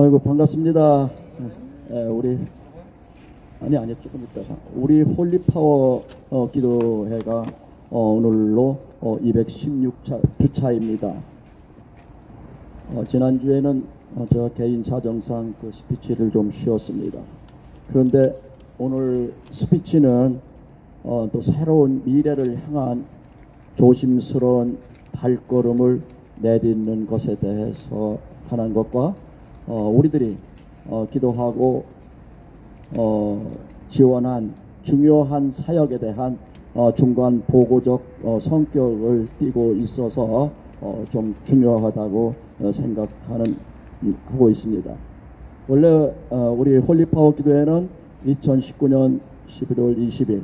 아이고 반갑습니다. 우리 조금 있다가 우리 홀리파워 기도회가 오늘로 216차 주차입니다. 지난주에는 저 개인 사정상 그 스피치를 좀 쉬었습니다. 그런데 오늘 스피치는 또 새로운 미래를 향한 조심스러운 발걸음을 내딛는 것에 대해서 하는 것과 우리들이 기도하고 지원한 중요한 사역에 대한 중간 보고적 성격을 띠고 있어서 좀 중요하다고 하고 있습니다. 원래 우리 홀리파워 기도회는 2019년 11월 20일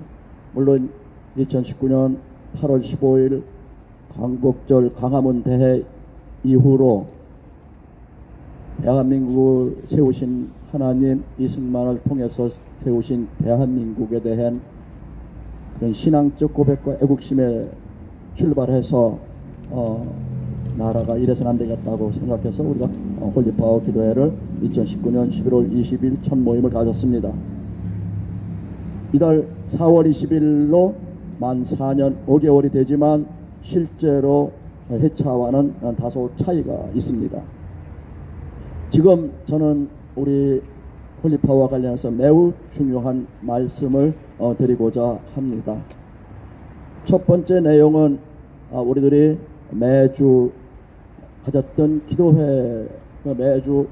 물론 2019년 8월 15일 광복절 광화문 대회 이후로 대한민국을 세우신 하나님 이승만을 통해서 세우신 대한민국에 대한 그런 신앙적 고백과 애국심에 출발해서 나라가 이래서는 안 되겠다고 생각해서 우리가 홀리파워 기도회를 2019년 11월 20일 첫 모임을 가졌습니다. 이달 4월 20일로 만 4년 5개월이 되지만 실제로 회차와는 다소 차이가 있습니다. 지금 저는 우리 홀리파워와 관련해서 매우 중요한 말씀을 드리고자 합니다. 첫 번째 내용은 우리들이 매주 가졌던 기도회, 매주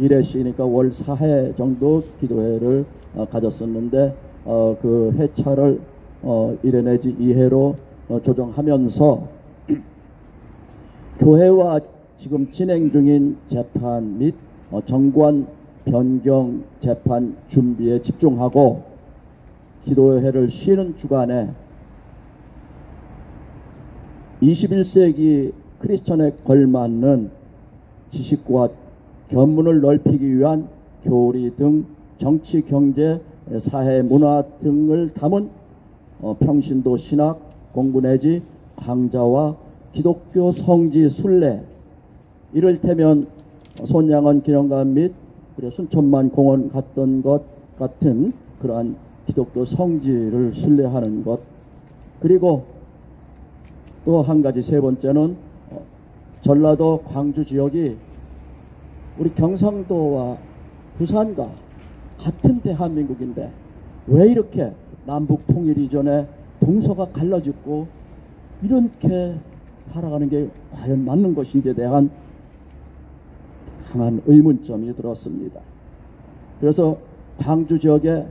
1회씩이니까 월 4회 정도 기도회를 가졌었는데 그 회차를 1회 내지 2회로 조정하면서 교회와 지금 진행 중인 재판 및 정관 변경 재판 준비에 집중하고 기도회를 쉬는 주간에 21세기 크리스천에 걸맞는 지식과 견문을 넓히기 위한 교리 등 정치, 경제, 사회, 문화 등을 담은 평신도 신학 공부 내지 강좌와 기독교 성지 순례, 이를테면 손양원 기념관 및 순천만 공원 갔던 것 같은 그러한 기독교 성지를 순례하는 것, 그리고 또 한 가지 세 번째는 전라도 광주 지역이 우리 경상도와 부산과 같은 대한민국인데 왜 이렇게 남북 통일 이전에 동서가 갈라졌고 이렇게 살아가는 게 과연 맞는 것인지에 대한 강한 의문점이 들었습니다. 그래서 광주 지역의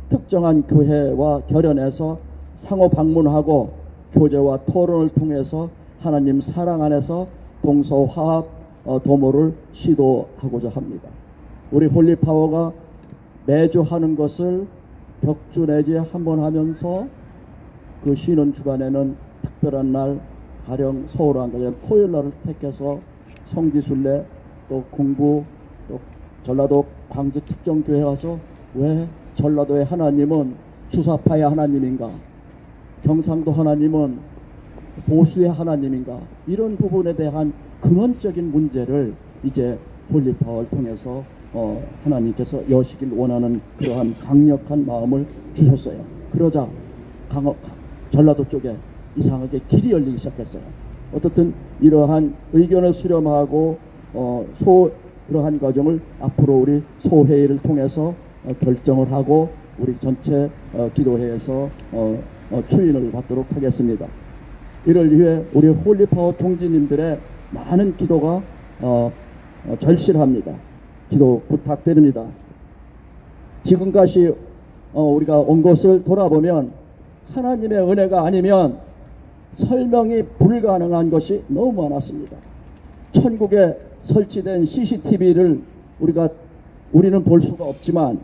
특정한 교회와 결연해서 상호 방문하고 교제와 토론을 통해서 하나님 사랑 안에서 동서화합 도모를 시도하고자 합니다. 우리 홀리파워가 매주 하는 것을 격주 내지 한번 하면서 그 쉬는 주간에는 특별한 날, 가령 서울한 가령 토요일 날을 택해서 성지순례 또 공부, 또 전라도 광주 특정교회 가서 왜 전라도의 하나님은 주사파의 하나님인가, 경상도 하나님은 보수의 하나님인가, 이런 부분에 대한 근원적인 문제를 이제 홀리파워를 통해서 하나님께서 여시길 원하는 그러한 강력한 마음을 주셨어요. 그러자 전라도 쪽에 이상하게 길이 열리기 시작했어요. 어떻든 이러한 의견을 수렴하고 그러한 과정을 앞으로 우리 소회의를 통해서 결정을 하고 우리 전체 기도회에서 추인을 받도록 하겠습니다. 이를 위해 우리 홀리파워 통지님들의 많은 기도가 절실합니다. 기도 부탁드립니다. 지금까지 우리가 온 것을 돌아보면 하나님의 은혜가 아니면 설명이 불가능한 것이 너무 많았습니다. 천국에 설치된 CCTV를 우리는 볼 수가 없지만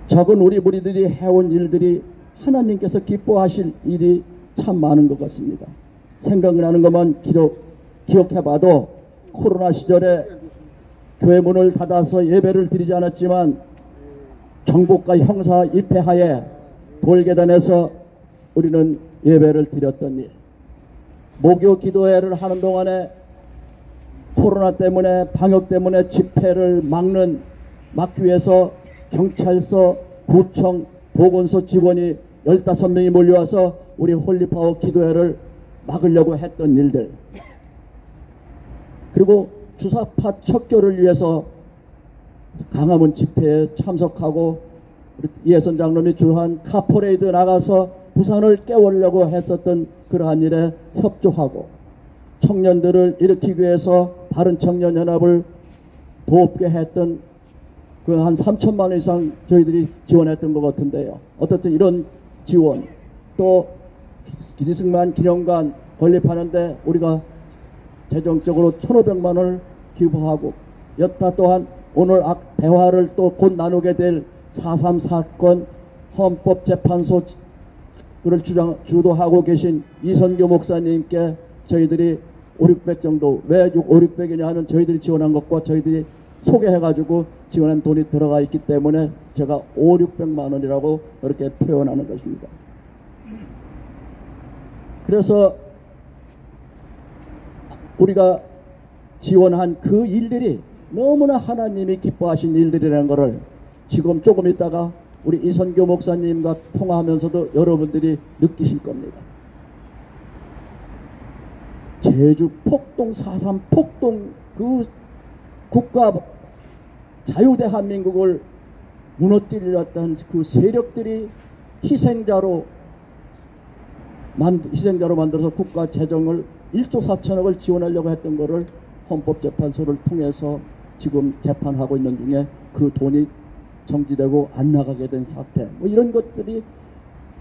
적은 우리 무리들이 해온 일들이 하나님께서 기뻐하실 일이 참 많은 것 같습니다. 생각나는 것만 기억해봐도 코로나 시절에 교회 문을 닫아서 예배를 드리지 않았지만 정복과 형사 입회하에 돌계단에서 우리는 예배를 드렸던 일, 목요 기도회를 하는 동안에 코로나 때문에 방역 때문에 집회를 막기 위해서 경찰서, 구청, 보건소 직원이 15명이 몰려와서 우리 홀리파워 기도회를 막으려고 했던 일들, 그리고 주사파 척결을 위해서 강화문 집회에 참석하고 우리 이해선 장로님이 주한 카퍼레이드 나가서 부산을 깨우려고 했었던 그러한 일에 협조하고, 청년들을 일으키기 위해서 바른청년연합을 돕게 했던 그 한 3천만 원 이상 저희들이 지원했던 것 같은데요. 어떻든 이런 지원, 또 기승만 기념관 건립하는데 우리가 재정적으로 1,500만 원을 기부하고, 여타 또한 오늘 대화를 또 곧 나누게 될 4.3 사건 헌법재판소를 주도하고 계신 이선교 목사님께 저희들이 5,600 정도, 왜 5,600이냐 하면 저희들이 지원한 것과 저희들이 소개해가지고 지원한 돈이 들어가 있기 때문에 제가 5,600만 원이라고 그렇게 표현하는 것입니다. 그래서 우리가 지원한 그 일들이 너무나 하나님이 기뻐하신 일들이라는 것을 지금 조금 있다가 우리 이선교 목사님과 통화하면서도 여러분들이 느끼실 겁니다. 제주 폭동, 4.3 폭동, 그 국가 자유대한민국을 무너뜨리려던 그 세력들이 희생자로 만들어서 국가 재정을 1조 4천억을 지원하려고 했던 것을 헌법재판소를 통해서 지금 재판하고 있는 중에 그 돈이 정지되고 안 나가게 된 사태, 뭐 이런 것들이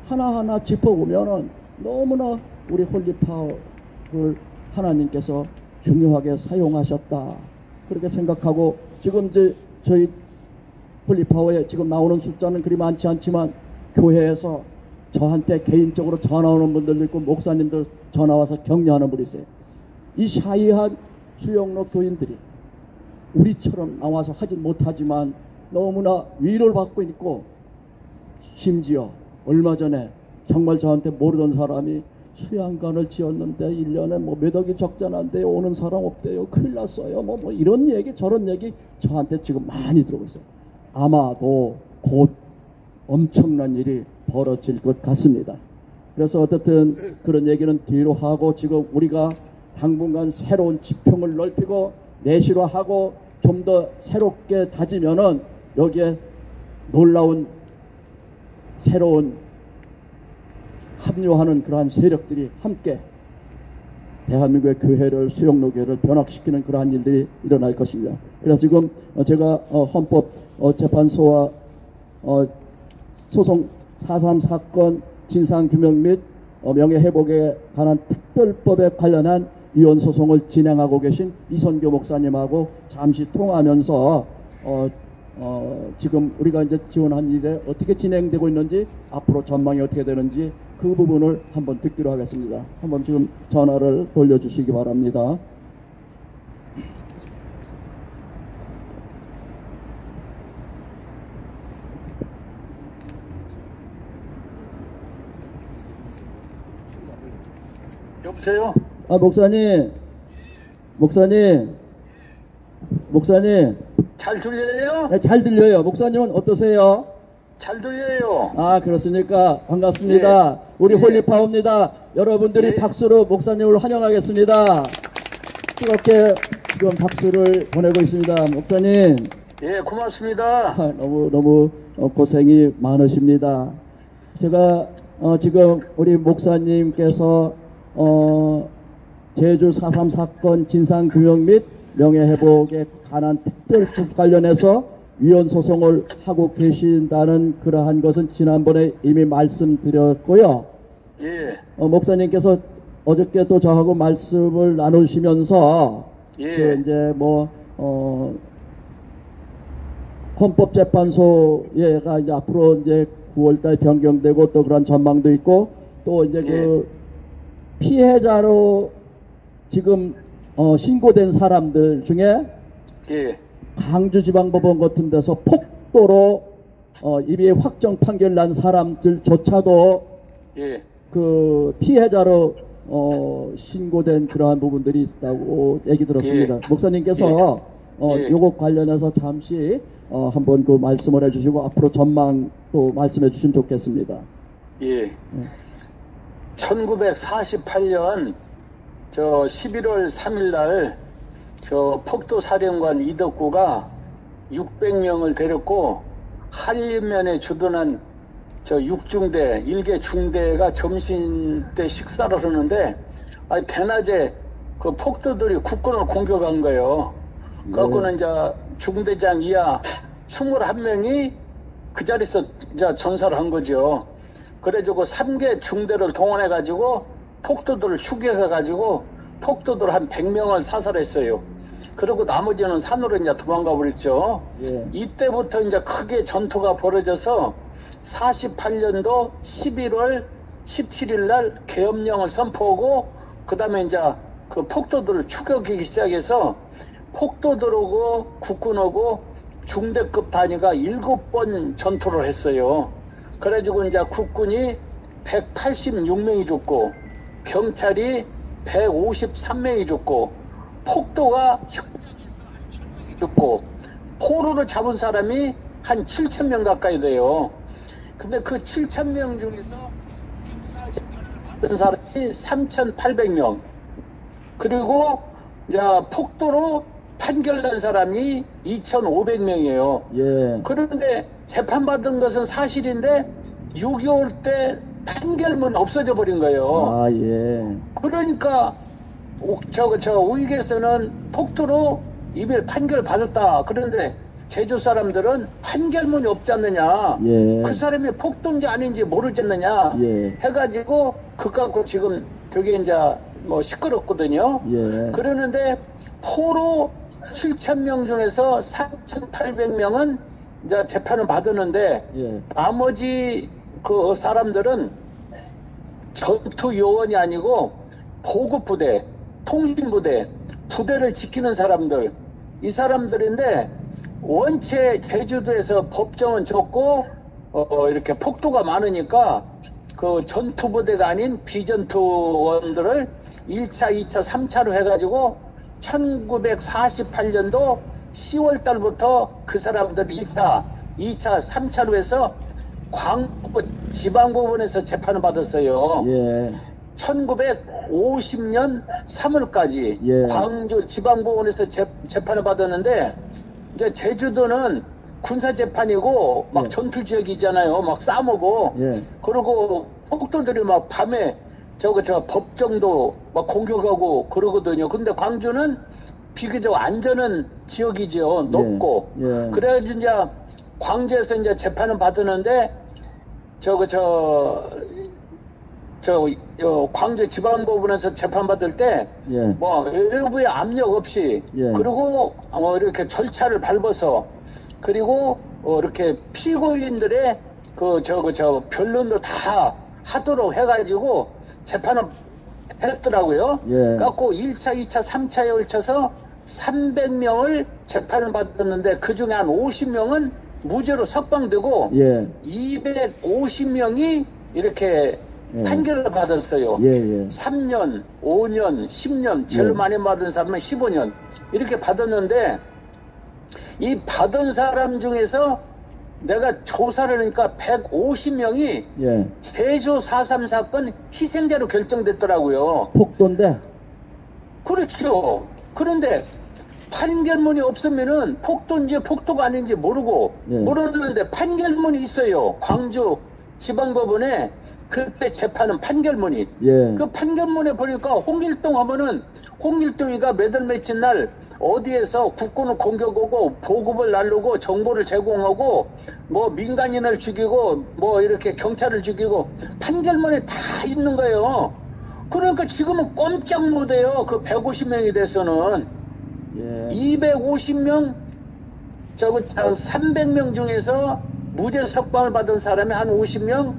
하나하나 짚어보면은 너무나 우리 홀리파워를 하나님께서 중요하게 사용하셨다, 그렇게 생각하고, 지금 이제 저희 홀리파워에 지금 나오는 숫자는 그리 많지 않지만 교회에서 저한테 개인적으로 전화 오는 분들도 있고 목사님들 전화 와서 격려하는 분이 있어요. 이 샤이한 수영로 교인들이 우리처럼 나와서 하진 못하지만 너무나 위로를 받고 있고, 심지어 얼마 전에 정말 저한테 모르던 사람이 수양관을 지었는데 1년에 뭐 몇 억이 적자난데요, 오는 사람 없대요, 큰일 났어요, 뭐 이런 얘기 저런 얘기 저한테 지금 많이 들어오고 있어요. 아마도 곧 엄청난 일이 벌어질 것 같습니다. 그래서 어떻든 그런 얘기는 뒤로 하고, 지금 우리가 당분간 새로운 지평을 넓히고 내실화하고 좀 더 새롭게 다지면은 여기에 놀라운 새로운 합류하는 그러한 세력들이 함께 대한민국의 교회를, 수용로교회를 변화시키는 그러한 일들이 일어날 것입니다. 그래서 지금 제가 헌법재판소와 소송 4.3 사건 진상규명 및 명예회복에 관한 특별법에 관련한 위헌 소송을 진행하고 계신 이선교 목사님하고 잠시 통화하면서 지금 우리가 이제 지원한 일에 어떻게 진행되고 있는지, 앞으로 전망이 어떻게 되는지 그 부분을 한번 듣기로 하겠습니다. 한번 지금 전화를 돌려주시기 바랍니다. 여보세요? 목사님. 잘 들려요? 네, 잘 들려요. 목사님은 어떠세요? 잘 들려요. 아, 그렇습니까? 반갑습니다. 네. 우리 네. 홀리파워입니다. 여러분들이 네. 박수로 목사님을 환영하겠습니다. 뜨겁게 지금 박수를 보내고 있습니다. 목사님. 예, 고맙습니다. 너무 고생이 많으십니다. 제가 지금 우리 목사님께서 제주 4.3 사건 진상규명 및 명예회복에 관한 특별법 관련해서 위헌 소송을 하고 계신다는 그러한 것은 지난번에 이미 말씀드렸고요. 예. 목사님께서 어저께 또 저하고 말씀을 나누시면서 예. 그 이제 헌법재판소가 이제 앞으로 이제 9월달 변경되고 또 그런 전망도 있고, 또 이제 예. 그 피해자로 지금 신고된 사람들 중에 예. 광주지방법원 같은 데서 폭도로 이미 확정 판결 난 사람들조차도 예. 그 피해자로 신고된 그러한 부분들이 있다고 얘기 들었습니다. 예. 목사님께서 예. 요것 관련해서 잠시 한번 그 말씀을 해주시고 앞으로 전망도 말씀해 주시면 좋겠습니다. 예. 1948년 저 11월 3일 날 저 폭도 사령관 이덕구가 600명을 데렸고 한림면에 주둔한 저 6중대, 1개 중대가 점심때 식사를 하는데 대낮에 그 폭도들이 국군을 공격한 거예요. 그래갖고는 이제 중대장 이하 21명이 그 자리에서 이제 전사를 한 거죠. 그래가지고 3개 중대를 동원해가지고 폭도들을 추격해가지고 폭도들 한 100명을 사살했어요. 그리고 나머지는 산으로 이제 도망가 버렸죠. 예. 이때부터 이제 크게 전투가 벌어져서 48년도 11월 17일 날 계엄령을 선포하고 그 다음에 이제 그 폭도들을 추격하기 시작해서 폭도들하고 국군하고 중대급 단위가 7번 전투를 했어요. 그래가지고 이제 국군이 186명이 죽고 경찰이 153명이 죽고 폭도가 현장에서 한 1000명이 죽고 포로로 잡은 사람이 한 7000명 가까이 돼요. 근데 그 7000명 중에서 군사 재판을 받은 사람이 3800명. 그리고 이제 폭도로 판결난 사람이 2500명이에요. 예. 그런데 재판받은 것은 사실인데 6.25 때 판결문 없어져 버린 거예요. 아, 예. 그러니까 우익에서는 폭도로 이별 판결 받았다. 그런데 제주 사람들은 판결문이 없지 않느냐. 예. 그 사람이 폭도인지 아닌지 모르지 않느냐. 예. 해가지고 그 갖고 지금 되게 이제 뭐 시끄럽거든요. 예. 그러는데 포로 7,000명 중에서 3,800명은 이제 재판을 받았는데 예. 나머지 그 사람들은 전투 요원이 아니고 보급부대, 통신부대, 부대를 지키는 사람들, 이 사람들인데 원체 제주도에서 법정은 적고 이렇게 폭도가 많으니까 그 전투부대가 아닌 비전투원들을 1차, 2차, 3차로 해가지고 1948년도 10월 달부터 그 사람들 1차, 2차, 3차로 해서 광주 지방법원에서 재판을 받았어요. 예. 1950년 3월까지 예. 광주 지방법원에서 재판을 받았는데 이제 제주도는 군사재판이고 막 예. 전투지역이잖아요. 막 싸먹고 예. 그리고 폭도들이 막 밤에 저 법정도 막 공격하고 그러거든요. 근데 광주는 비교적 안전한 지역이죠. 높고. 예. 그래가지고 이제 광주에서 이제 재판을 받았는데 광주 지방법원에서 재판받을 때, 예. 뭐, 외부의 압력 없이, 예. 그리고, 이렇게 절차를 밟아서, 그리고, 이렇게 피고인들의 변론도 다 하도록 해가지고 재판을 했더라고요. 예. 그래갖고 1차, 2차, 3차에 걸쳐서 300명을 재판을 받았는데 그 중에 한 50명은 무죄로 석방되고, 예. 250명이 이렇게 예. 판결을 받았어요. 예. 예. 3년, 5년, 10년, 제일 예. 많이 받은 사람은 15년 이렇게 받았는데 이 받은 사람 중에서 내가 조사를 하니까 150명이 예. 제주 4.3 사건 희생자로 결정됐더라고요. 폭도인데. 그렇죠. 그런데 판결문이 없으면은 폭도인지 폭도가 아닌지 모르고 예. 모르는데 판결문이 있어요. 광주 지방법원에 그때 재판은 판결문이. 예. 그 판결문에 보니까 홍길동 하면은 홍길동이가 몇 월 며칠 날 어디에서 국군을 공격하고 보급을 날르고 정보를 제공하고 뭐 민간인을 죽이고 뭐 이렇게 경찰을 죽이고 판결문에 다 있는 거예요. 그러니까 지금은 꼼짝 못해요. 그 150명이 돼서는. 예. 250명, 300명 중에서 무죄 석방을 받은 사람이 한 50명,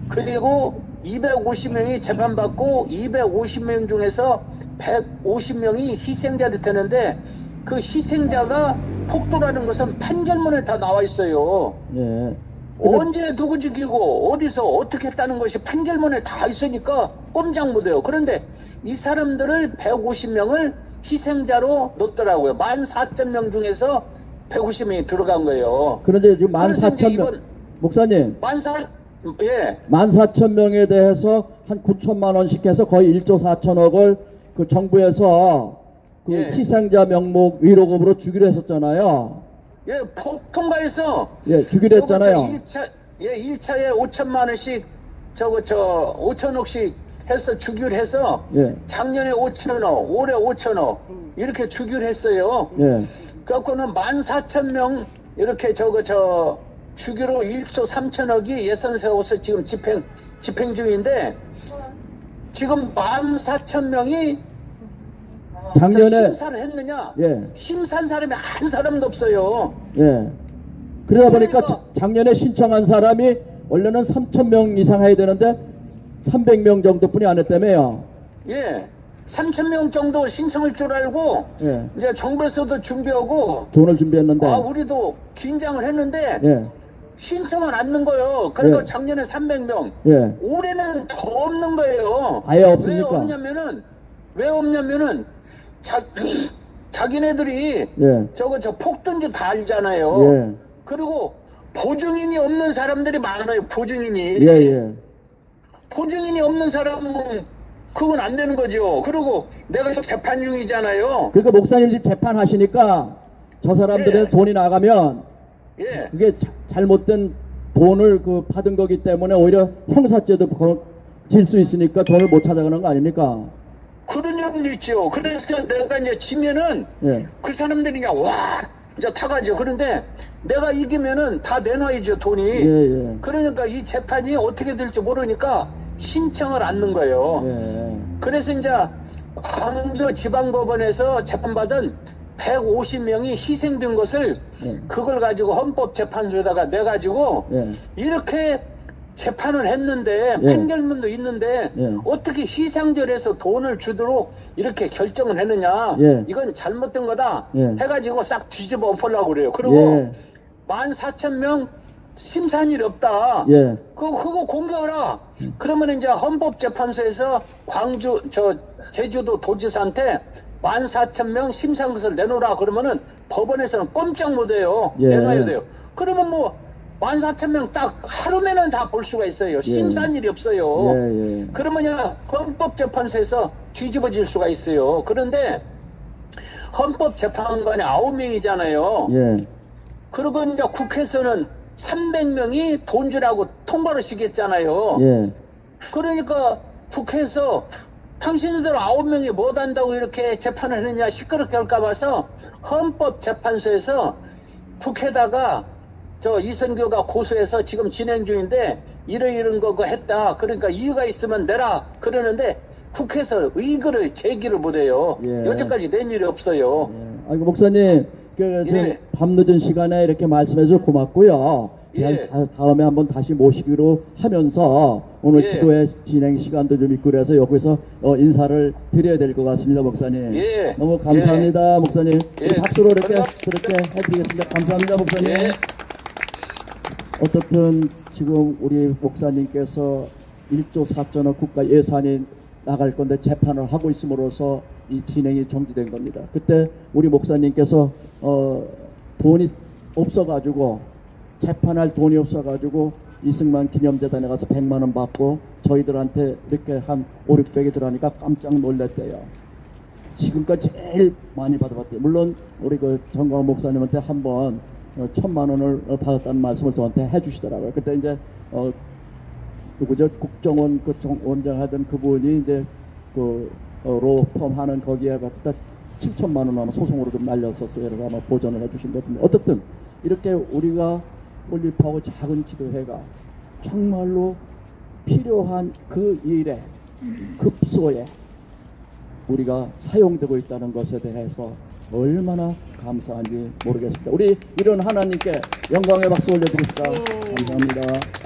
그리고 250명이 재판받고 250명 중에서 150명이 희생자가 되는데 그 희생자가 폭도라는 것은 판결문에 다 나와 있어요. 예. 언제 누구 죽이고 어디서 어떻게 했다는 것이 판결문에 다 있으니까 꼼짝 못해요. 그런데 이 사람들을 150명을 희생자로 넣었더라고요. 14,000명 중에서 150명이 들어간 거예요. 그런데 지금 그래서 이제 14,000명, 목사님, 14,000명에 대해서 한 9천만 원씩 해서 거의 1조 4천억을 그 정부에서 그 예. 희생자 명목 위로금으로 주기로 했었잖아요. 예, 통과해서 예, 주기로 했잖아요. 1차에 5천만 원씩 5천억씩 해서 주기로 해서 예. 작년에 5천억, 올해 5천억 이렇게 주기로 했어요. 예. 그래갖고는 14,000명 이렇게 주기로 1조 3천억이 예산 세워서 지금 집행 중인데 지금 14,000명이 작년에 심사를 했느냐? 예. 심사한 사람이 한 사람도 없어요. 예. 그러다 보니까 그러니까- 작년에 신청한 사람이 원래는 3,000명 이상 해야 되는데 300명 정도뿐이 안 했다며요. 예. 3,000명 정도 신청할 줄 알고 예. 이제 정부에서도 준비하고 돈을 준비했는데. 우리도 긴장을 했는데 예. 신청은 안 넣은 거예요. 그리고 예. 작년에 300명. 예. 올해는 더 없는 거예요. 아예 없습니까? 왜 없냐면은 자기네들이 예. 폭든지 다 알잖아요. 예. 그리고 보증인이 없는 사람들이 많아요. 보증인이. 예. 예. 보증인이 없는 사람은 그건 안 되는 거죠. 그리고 내가 재판 중이잖아요. 그러니까 목사님 지금 재판하시니까 저 사람들의 예. 돈이 나가면 예. 그게 잘못된 돈을 그 받은 거기 때문에 오히려 형사죄도 질 수 있으니까 돈을 못 찾아가는 거 아닙니까? 그런 점도 있죠. 그래서 내가 이제 지면은 예. 그 사람들이 그냥 이제 타가죠. 그런데 내가 이기면은 다 내놔야죠, 돈이. 예. 그러니까 이 재판이 어떻게 될지 모르니까 신청을 안 넣은 거예요. 예. 그래서 이제 광주 지방법원에서 재판받은 150명이 희생된 것을 예. 그걸 가지고 헌법재판소에다가 내가지고 예. 이렇게 재판을 했는데 예. 판결문도 있는데 예. 어떻게 희생절에서 돈을 주도록 이렇게 결정을 했느냐. 예. 이건 잘못된 거다 예. 해가지고 싹 뒤집어 엎으려고 그래요. 그리고 예. 14,000명 심사한 일이 없다. 예. 그거 공개하라. 그러면 이제 헌법재판소에서 제주도 도지사한테 14,000명 심사한 것을 내놓으라. 그러면은 법원에서는 꼼짝 못해요. 예. 내놔야 돼요. 그러면 14,000명 딱 하루면은 다 볼 수가 있어요. 심사한 일이 없어요. 예. 그러면 헌법재판소에서 뒤집어질 수가 있어요. 그런데 헌법재판관이 9명이잖아요. 예. 그리고 이제 국회에서는 300명이 돈 주라고 통보를 시켰잖아요. 예. 그러니까 국회에서 당신들 9명이 못한다고 이렇게 재판을 했느냐 시끄럽게 할까 봐서 헌법재판소에서 국회에다가 이선교가 고소해서 지금 진행 중인데 이런 거 했다. 그러니까 이유가 있으면 내라. 그러는데 국회에서 의거를 제기를 못해요. 예. 여태까지 낸 일이 없어요. 예. 아이고 목사님 예. 밤늦은 시간에 이렇게 말씀해서 고맙고요. 예. 다음에 한번 다시 모시기로 하면서 오늘 예. 기도회 진행 시간도 좀 있고 그래서 여기서 인사를 드려야 될 것 같습니다, 목사님. 예. 너무 감사합니다, 목사님. 예. 우리 박수로 이렇게 감사합니다. 그렇게 해드리겠습니다. 감사합니다, 목사님. 예. 어떻든 지금 우리 목사님께서 1조 4천억 국가 예산이 나갈 건데 재판을 하고 있음으로써 이 진행이 정지된 겁니다. 그때 우리 목사님께서 돈이 없어가지고 재판할 돈이 없어가지고 이승만 기념재단에 가서 100만 원 받고 저희들한테 이렇게 한 5, 600이 들어가니까 깜짝 놀랐대요. 지금까지 제일 많이 받아봤대요. 물론 우리 그 정광훈 목사님한테 한번 1,000만 원을 받았다는 말씀을 저한테 해주시더라고요. 그때 이제 누구죠? 국정원 그 원장 하던 그분이 이제 그 로펌 하는 거기에 갖다 7천만 원 아마 소송으로 좀 날렸었어요. 그래서 아마 보전을 해주신 것 같은데 어떻든 이렇게 우리가 올림픽하고 작은 기도회가 정말로 필요한 그 일에 급소에 우리가 사용되고 있다는 것에 대해서 얼마나 감사한지 모르겠습니다. 우리 이런 하나님께 영광의 박수 올려드립시다. 감사합니다.